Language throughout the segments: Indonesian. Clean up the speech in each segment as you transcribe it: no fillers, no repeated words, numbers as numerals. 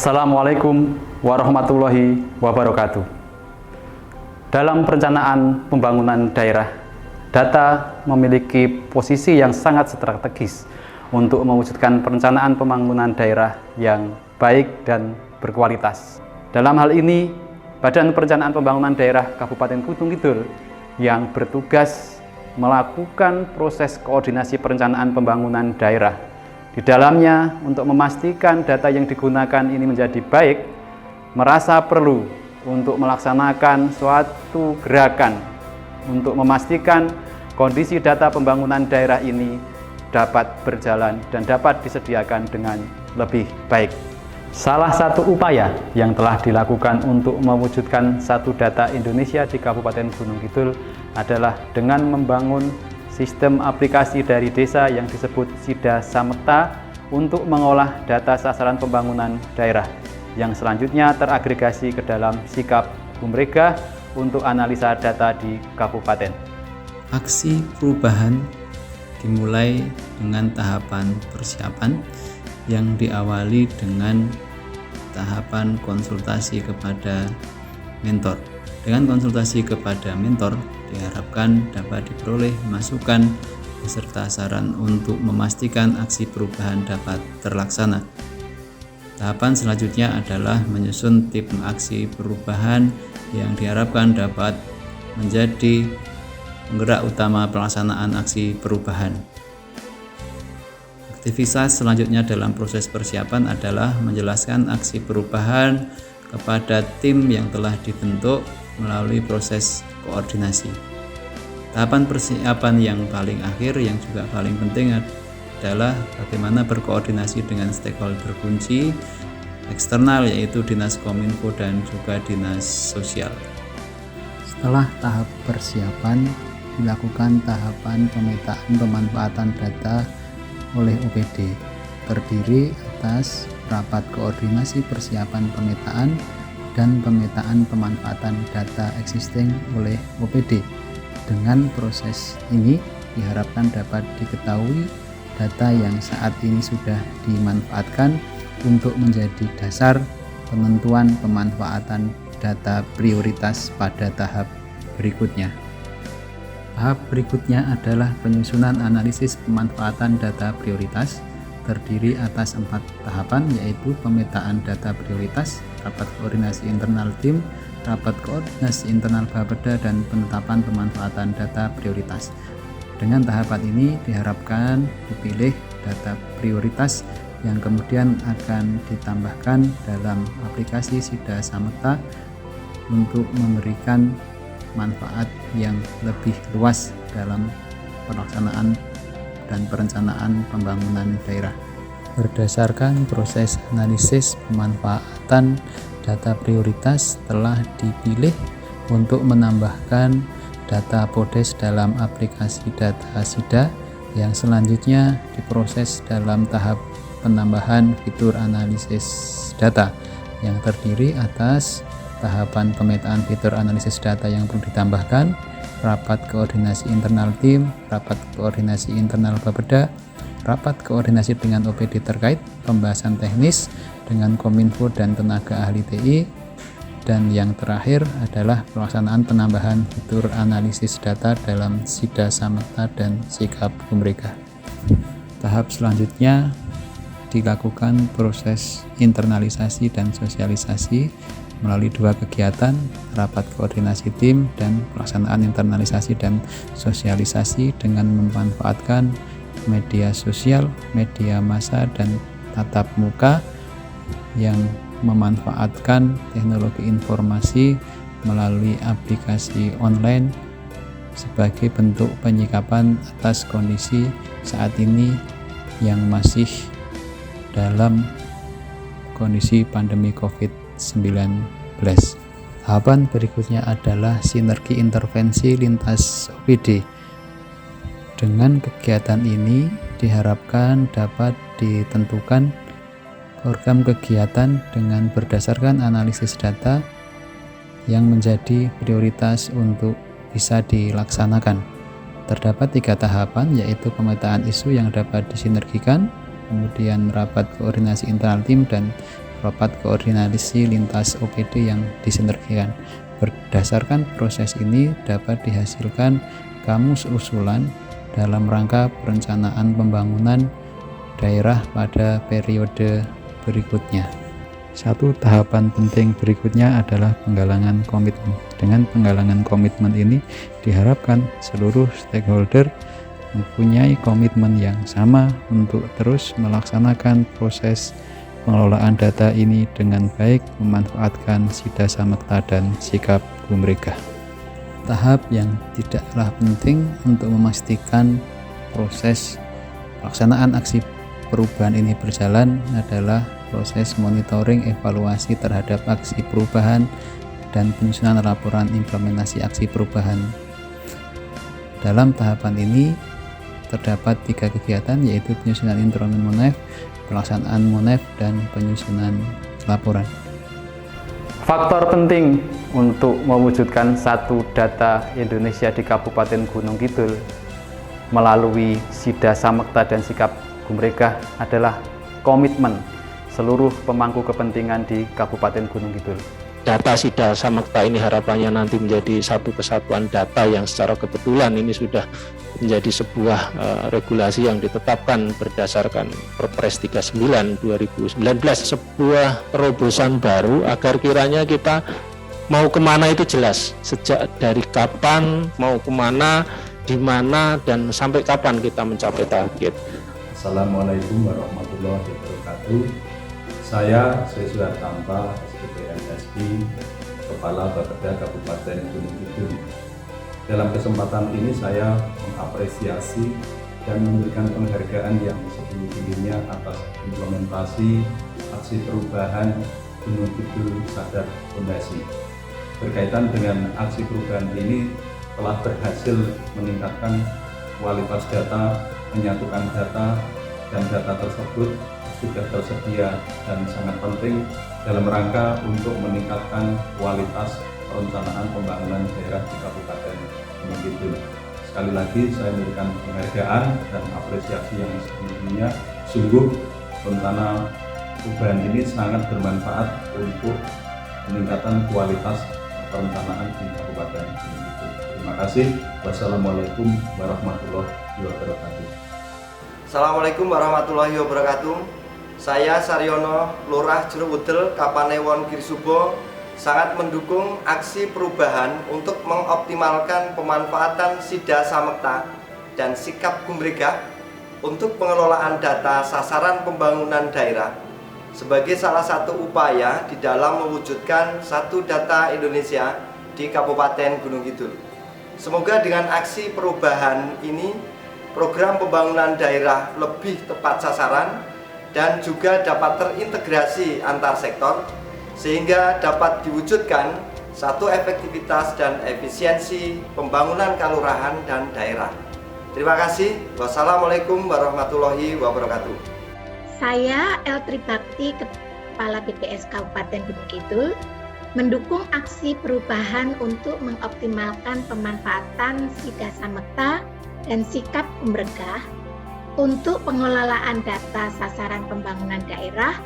Assalamualaikum warahmatullahi wabarakatuh. Dalam perencanaan pembangunan daerah, data memiliki posisi yang sangat strategis untuk mewujudkan perencanaan pembangunan daerah yang baik dan berkualitas. Dalam hal ini, Badan Perencanaan Pembangunan Daerah Kabupaten Gunung Kidul yang bertugas melakukan proses koordinasi perencanaan pembangunan daerah. Di dalamnya, untuk memastikan data yang digunakan ini menjadi baik, merasa perlu untuk melaksanakan suatu gerakan untuk memastikan kondisi data pembangunan daerah ini dapat berjalan dan dapat disediakan dengan lebih baik. Salah satu upaya yang telah dilakukan untuk mewujudkan satu data Indonesia di Kabupaten Gunung Kidul adalah dengan membangun sistem aplikasi dari desa yang disebut Sida Samekta untuk mengolah data sasaran pembangunan daerah yang selanjutnya teragregasi ke dalam Sikap Bumrega untuk analisa data di kabupaten. Aksi perubahan dimulai dengan tahapan persiapan yang diawali dengan tahapan konsultasi kepada mentor. Dengan konsultasi kepada mentor, diharapkan dapat diperoleh masukan beserta saran untuk memastikan aksi perubahan dapat terlaksana. Tahapan selanjutnya adalah menyusun tim aksi perubahan yang diharapkan dapat menjadi penggerak utama pelaksanaan aksi perubahan. Aktivitas selanjutnya dalam proses persiapan adalah menjelaskan aksi perubahan kepada tim yang telah dibentuk melalui proses koordinasi. Tahapan persiapan yang paling akhir yang juga paling penting adalah bagaimana berkoordinasi dengan stakeholder kunci eksternal, yaitu Dinas Kominfo dan juga Dinas Sosial. Setelah tahap persiapan, dilakukan tahapan pemetaan pemanfaatan data oleh OPD, terdiri atas rapat koordinasi persiapan pemetaan dan pemetaan pemanfaatan data existing oleh OPD. Dengan proses ini diharapkan dapat diketahui data yang saat ini sudah dimanfaatkan untuk menjadi dasar penentuan pemanfaatan data prioritas pada tahap berikutnya. Tahap berikutnya adalah penyusunan analisis pemanfaatan data prioritas, terdiri atas 4 tahapan, yaitu pemetaan data prioritas, rapat koordinasi internal tim, rapat koordinasi internal Bapeda, dan penetapan pemanfaatan data prioritas. Dengan tahapan ini diharapkan dipilih data prioritas yang kemudian akan ditambahkan dalam aplikasi Sida Samekta untuk memberikan manfaat yang lebih luas dalam pelaksanaan dan perencanaan pembangunan daerah. Berdasarkan proses analisis pemanfaatan data prioritas telah dipilih untuk menambahkan data PODES dalam aplikasi data Sida yang selanjutnya diproses dalam tahap penambahan fitur analisis data yang terdiri atas tahapan pemetaan fitur analisis data yang perlu ditambahkan, rapat koordinasi internal tim, rapat koordinasi internal Bapeda, rapat koordinasi dengan OPD terkait, pembahasan teknis dengan Kominfo dan tenaga ahli TI, dan yang terakhir adalah pelaksanaan penambahan fitur analisis data dalam Sida Samekta dan Sikap Bumrega. Tahap selanjutnya dilakukan proses internalisasi dan sosialisasi melalui 2 kegiatan, rapat koordinasi tim dan pelaksanaan internalisasi dan sosialisasi dengan memanfaatkan media sosial, media massa, dan tatap muka yang memanfaatkan teknologi informasi melalui aplikasi online sebagai bentuk penyikapan atas kondisi saat ini yang masih dalam kondisi pandemi COVID-19. Tahapan berikutnya adalah sinergi intervensi lintas OPD. Dengan kegiatan ini diharapkan dapat ditentukan program kegiatan dengan berdasarkan analisis data yang menjadi prioritas untuk bisa dilaksanakan. Terdapat 3 tahapan, yaitu pemetaan isu yang dapat disinergikan, kemudian rapat koordinasi internal tim, dan rapat koordinasi lintas OPD yang disinergikan. Berdasarkan proses ini dapat dihasilkan kamus usulan dalam rangka perencanaan pembangunan daerah pada periode berikutnya. Satu tahapan penting berikutnya adalah penggalangan komitmen. Dengan penggalangan komitmen ini diharapkan seluruh stakeholder mempunyai komitmen yang sama untuk terus melaksanakan proses pengelolaan data ini dengan baik, memanfaatkan Sida Samekta dan sikap Bumrega. Tahap yang tidak kalah penting untuk memastikan proses pelaksanaan aksi perubahan ini berjalan adalah proses monitoring evaluasi terhadap aksi perubahan dan penyusunan laporan implementasi aksi perubahan. Dalam tahapan ini terdapat 3 kegiatan, yaitu penyusunan instrumen MONEF, pelaksanaan MONEF, dan penyusunan laporan. Faktor penting untuk mewujudkan satu data Indonesia di Kabupaten Gunung Kidul melalui Sida Samekta dan sikap Bumrega adalah komitmen seluruh pemangku kepentingan di Kabupaten Gunung Kidul. Data Sida Samekta ini harapannya nanti menjadi satu kesatuan data yang secara kebetulan ini sudah menjadi sebuah regulasi yang ditetapkan berdasarkan Perpres 39 2019, sebuah terobosan baru agar kiranya kita mau kemana itu jelas, sejak dari kapan, mau kemana, di mana, dan sampai kapan kita mencapai target. Assalamualaikum warahmatullahi wabarakatuh. Saya Sri Tampa, SPPNSI, Kepala Bapeda Kabupaten Gunung Kidul. Dalam kesempatan ini saya mengapresiasi dan memberikan penghargaan yang setinggi-tingginya atas implementasi aksi perubahan Gunung Kidul Sadar Fondasi. Berkaitan dengan aksi perubahan ini telah berhasil meningkatkan kualitas data, menyatukan data, dan data tersebut sudah tersedia dan sangat penting dalam rangka untuk meningkatkan kualitas perencanaan pembangunan daerah di Kabupaten Gunung Kidul. Sekali lagi saya memberikan penghargaan dan apresiasi yang setinggi-tingginya. Sungguh rencana perubahan ini sangat bermanfaat untuk peningkatan kualitas perencanaan di Kabupaten Gunung Kidul. Terima kasih. Wassalamualaikum warahmatullahi wabarakatuh. Assalamualaikum warahmatullahi wabarakatuh. Saya Saryono, Lurah Jerowudel, Kapanewon Girisubo, sangat mendukung aksi perubahan untuk mengoptimalkan pemanfaatan Sida Samekta dan sikap Bumrega untuk pengelolaan data sasaran pembangunan daerah sebagai salah satu upaya di dalam mewujudkan satu data Indonesia di Kabupaten Gunung Kidul. Semoga dengan aksi perubahan ini program pembangunan daerah lebih tepat sasaran dan juga dapat terintegrasi antar sektor sehingga dapat diwujudkan satu efektivitas dan efisiensi pembangunan kelurahan dan daerah. Terima kasih. Wassalamualaikum warahmatullahi wabarakatuh. Saya Eltri Bakti, Kepala BPS Kabupaten Gunung Kidul, mendukung aksi perubahan untuk mengoptimalkan pemanfaatan Sida Samekta dan sikap Bumrega untuk pengelolaan data sasaran pembangunan daerah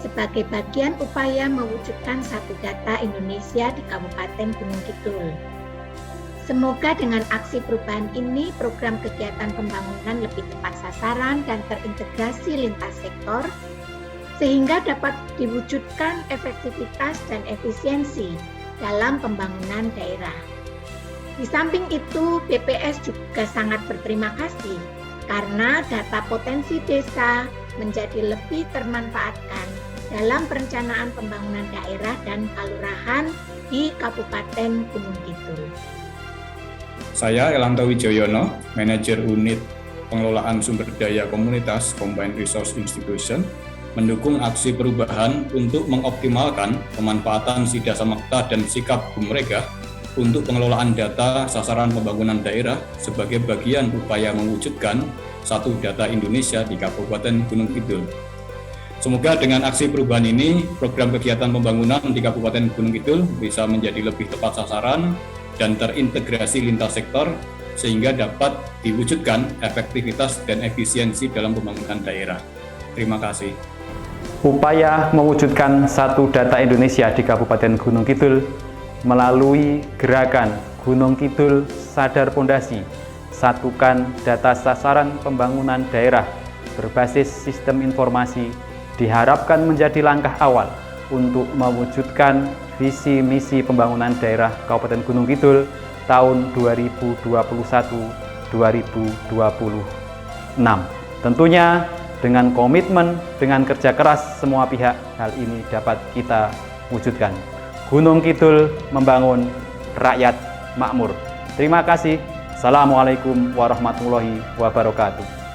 sebagai bagian upaya mewujudkan satu data Indonesia di Kabupaten Gunung Kidul. Semoga dengan aksi perubahan ini program kegiatan pembangunan lebih tepat sasaran dan terintegrasi lintas sektor sehingga dapat diwujudkan efektivitas dan efisiensi dalam pembangunan daerah. Di samping itu, BPS juga sangat berterima kasih karena data potensi desa menjadi lebih termanfaatkan dalam perencanaan pembangunan daerah dan kelurahan di Kabupaten Gunung Kidul. Saya Elanto Wijoyono, Manajer Unit Pengelolaan Sumber Daya Komunitas Combined Resource Institution, mendukung aksi perubahan untuk mengoptimalkan pemanfaatan Sida Samekta dan sikap Bumrega untuk pengelolaan data sasaran pembangunan daerah sebagai bagian upaya mewujudkan satu data Indonesia di Kabupaten Gunung Kidul. Semoga dengan aksi perubahan ini, program kegiatan pembangunan di Kabupaten Gunung Kidul bisa menjadi lebih tepat sasaran dan terintegrasi lintas sektor sehingga dapat diwujudkan efektivitas dan efisiensi dalam pembangunan daerah. Terima kasih. upaya mewujudkan satu data Indonesia di Kabupaten Gunung Kidul melalui gerakan Gunung Kidul Sadar Pondasi, satukan data sasaran pembangunan daerah berbasis sistem informasi, diharapkan menjadi langkah awal untuk mewujudkan visi misi pembangunan daerah Kabupaten Gunung Kidul tahun 2021-2026. Tentunya dengan komitmen, dengan kerja keras semua pihak, hal ini dapat kita wujudkan. Gunung Kidul membangun, rakyat makmur. Terima kasih. Assalamualaikum warahmatullahi wabarakatuh.